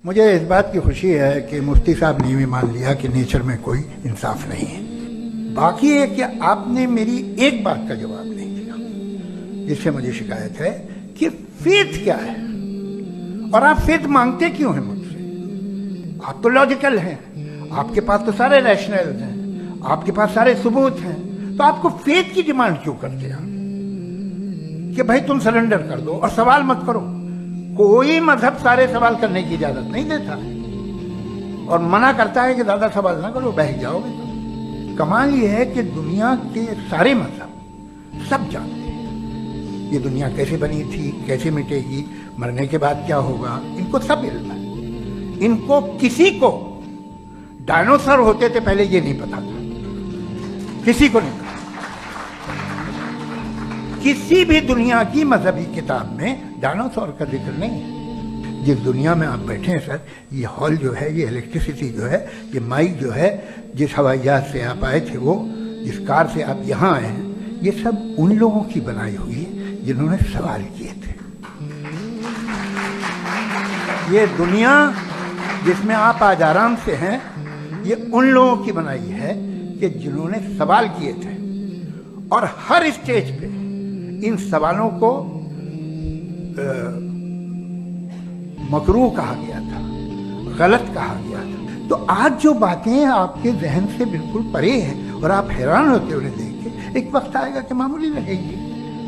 مجھے اس بات کی خوشی ہے کہ مفتی صاحب نے بھی مان لیا کہ نیچر میں کوئی انصاف نہیں ہے. باقی ہے کہ آپ نے میری ایک بات کا جواب نہیں دیا جس سے مجھے شکایت ہے کہ فیتھ کیا ہے اور آپ فیتھ مانگتے کیوں ہیں مجھ سے؟ آپ تو لاجیکل ہیں، آپ کے پاس تو سارے ریشنل ہیں، آپ کے پاس سارے ثبوت ہیں، تو آپ کو فیتھ کی ڈیمانڈ کیوں کرتے ہیں کہ بھائی تم سرنڈر کر دو اور سوال مت کرو؟ کوئی مذہب سارے سوال کرنے کی اجازت نہیں دیتا ہے اور منع کرتا ہے کہ زیادہ سوال نہ کرو، بہہ جاؤ گے. کمال یہ ہے کہ دنیا کے سارے مذہب سب جانتے ہیں یہ دنیا کیسے بنی تھی، کیسے مٹے گی، مرنے کے بعد کیا ہوگا، ان کو سب علم ہے. ان کو کسی کو ڈائنوسر ہوتے تھے پہلے یہ نہیں پتا تھا، کسی کو نہیں پتا. کسی بھی دنیا کی مذہبی کتاب میں ڈائنوسار کا ذکر نہیں ہے. جس دنیا میں آپ بیٹھے ہیں سر، یہ ہال جو ہے، یہ الیکٹریسٹی جو ہے، یہ مائک جو ہے، جس ہوائی جہاز سے آپ آئے تھے، وہ جس کار سے آپ یہاں آئے ہیں، یہ سب ان لوگوں کی بنائی ہوئی ہے جنہوں نے سوال کیے تھے. یہ دنیا جس میں آپ آج آرام سے ہیں، یہ ان لوگوں کی بنائی ہے کہ جنہوں نے سوال کیے تھے. اور ہر اسٹیج پہ ان سوالوں کو مکروہ کہا گیا تھا، غلط کہا گیا تھا. تو آج جو باتیں آپ کے ذہن سے بالکل پرے ہیں اور آپ حیران ہوتے انہیں دیکھ کے، ایک وقت آئے گا کہ معمولی لگے گی.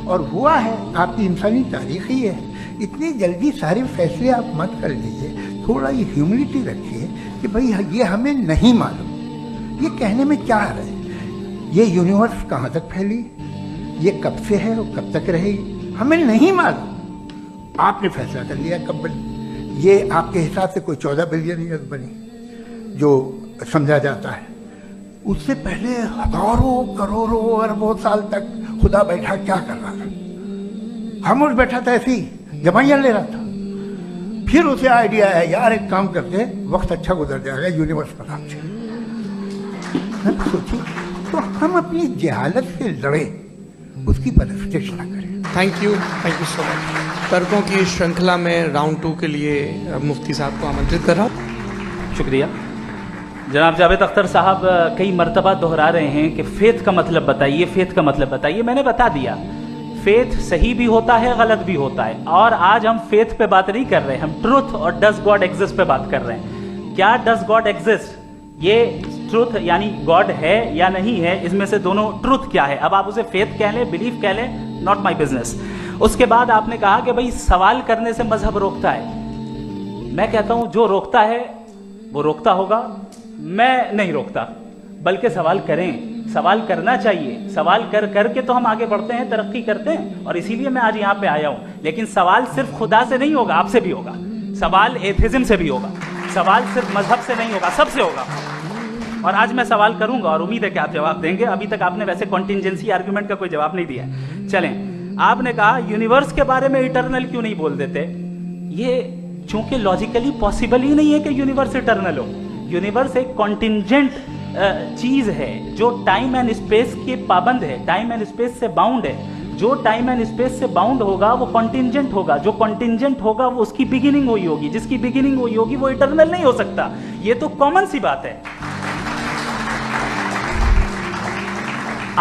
اور ہوا ہے، آپ کی انسانی تاریخ ہی ہے. اتنی جلدی سارے فیصلے آپ مت کر لیجیے، تھوڑا یہ ہیوملٹی رکھیے کہ بھئی یہ ہمیں نہیں معلوم. یہ کہنے میں کیا ہے؟ یہ یونیورس کہاں تک پھیلی، یہ کب سے ہے اور کب تک رہے گی، ہمیں نہیں معلوم. آپ نے فیصلہ کر لیا کب بنی. یہ آپ کے حساب سے کوئی 14 بلین ایئرز بنی جو سمجھا جاتا ہے. اس سے پہلے ہزاروں کروڑوں اربوں سال تک خدا بیٹھا کیا کر رہا تھا؟ خاموش بیٹھا تھا، ایسی جمائیاں لے رہا تھا. پھر اسے آئیڈیا ہے، یار ایک کام کرتے، وقت اچھا گزر جائے گا، یونیورس پر آپ سے سوچیے. تو ہم اپنی جہالت سے لڑیں، اس کی پرستش نہ کریں. تھینک یو سو مچ. ترکوں کی شرنکھلا میں راؤنڈ 2 کے لیے مفتی صاحب کو آمنترت کر رہا ہوں. شکریہ. جناب جاوید اختر صاحب کئی مرتبہ دہرا رہے ہیں کہ فیتھ کا مطلب بتائیے، فیتھ کا مطلب بتائیے. میں نے بتا دیا، فیتھ صحیح بھی ہوتا ہے، غلط بھی ہوتا ہے. اور آج ہم فیتھ پہ بات نہیں کر رہے، ہم ٹروتھ اور ڈز گاڈ ایگزسٹ پہ بات کر رہے ہیں. کیا ڈز گاڈ ایگزسٹ، یہ ٹروتھ یعنی گاڈ ہے یا نہیں ہے، اس میں سے دونوں ٹروتھ کیا ہے. اب آپ اسے فیتھ کہہ لیں، بلیف کہہ لیں، ناٹ مائی بزنس. اس کے بعد آپ نے کہا کہ بھئی سوال کرنے سے مذہب روکتا ہے. میں کہتا ہوں جو روکتا ہے وہ روکتا ہوگا، میں نہیں روکتا. بلکہ سوال کریں، سوال کرنا چاہیے. سوال کر کر کے تو ہم آگے بڑھتے ہیں، ترقی کرتے ہیں. اور اسی لیے میں آج یہاں پہ آیا ہوں. لیکن سوال صرف خدا سے نہیں ہوگا، آپ سے بھی ہوگا. سوال ایتھیزم سے بھی ہوگا. سوال صرف مذہب سے نہیں ہوگا، سب سے ہوگا. اور آج میں سوال کروں گا اور امید ہے کہ آپ جواب دیں گے. ابھی تک آپ نے ویسے کنٹینجنسی آرگومنٹ کا کوئی جواب نہیں دیا. چلیں، آپ نے کہا یونیورس کے بارے میں اٹرنل کیوں نہیں بول دیتے. یہ چونکہ لاجیکلی پاسبل ہی نہیں ہے کہ یونیورس اٹرنل ہو. یونیورس ایک کنٹینجنٹ چیز ہے جو ٹائم اینڈ اسپیس کے پابند ہے، ٹائم اینڈ اسپیس سے باؤنڈ ہے. جو ٹائم اینڈ اسپیس سے باؤنڈ ہوگا وہ کنٹینجنٹ ہوگا. جو کنٹینجنٹ ہوگا وہ اس کی بگننگ ہوئی ہوگی. جس کی بگننگ ہوئی ہوگی وہ اٹرنل نہیں ہو سکتا. یہ تو کامن سی بات ہے.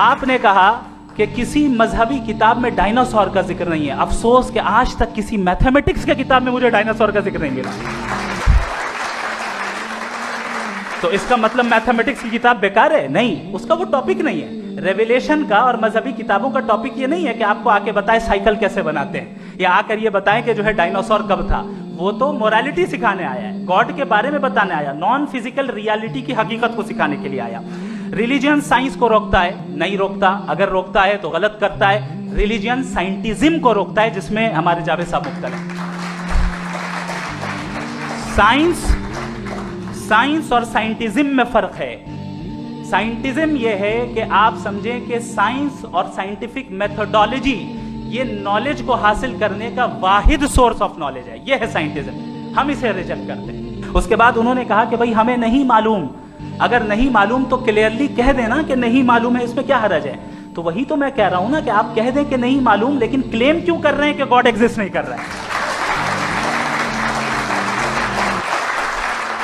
آپ نے کہا کہ کسی مذہبی کتاب میں ڈائناسور کا ذکر نہیں ہے. افسوس کہ آج تک کسی میتھمیٹکس کی کتاب میں مجھے ڈائناسور کا ذکر نہیں ملا. تو اس کا مطلب میتھمیٹکس کی کتاب بیکار ہے؟ نہیں، اس کا وہ ٹاپک نہیں ہے. ریویلیشن کا اور مذہبی کتابوں کا ٹاپک یہ نہیں ہے کہ آپ کو آ کے بتائے سائیکل کیسے بناتے ہیں، یا آ کر یہ بتائیں کہ جو ہے ڈائناسور کب تھا. وہ تو مورالٹی سکھانے آیا ہے، گاڈ کے بارے میں بتانے آیا، نان فزیکل ریالٹی کی حقیقت کو سکھانے کے لیے آیا. ریلیجن سائنس کو روکتا ہے؟ نہیں روکتا. اگر روکتا ہے تو غلط کرتا ہے. ریلیجن سائنٹزم کو روکتا ہے، جس میں ہمارے جاوید صاحب مبتلا ہیں. سائنس اور سائنٹزم میں فرق ہے. سائنٹزم یہ ہے کہ آپ سمجھیں کہ سائنس اور سائنٹیفک میتھڈالوجی یہ نالج کو حاصل کرنے کا واحد سورس آف نالج ہے. یہ ہے سائنٹزم. ہم اسے ریجیکٹ کرتے ہیں. اس کے بعد انہوں نے کہا کہ بھئی ہمیں نہیں معلوم. اگر نہیں معلوم تو کلیئرلی کہہ دینا کہ نہیں معلوم ہے، اس میں کیا حرج ہے. تو وہی تو میں کہہ رہا ہوں نا کہ آپ کہہ دیں کہ نہیں معلوم، لیکن کلیم کیوں کر رہے ہیں کہ گاڈ ایگزسٹ نہیں کر رہا ہے.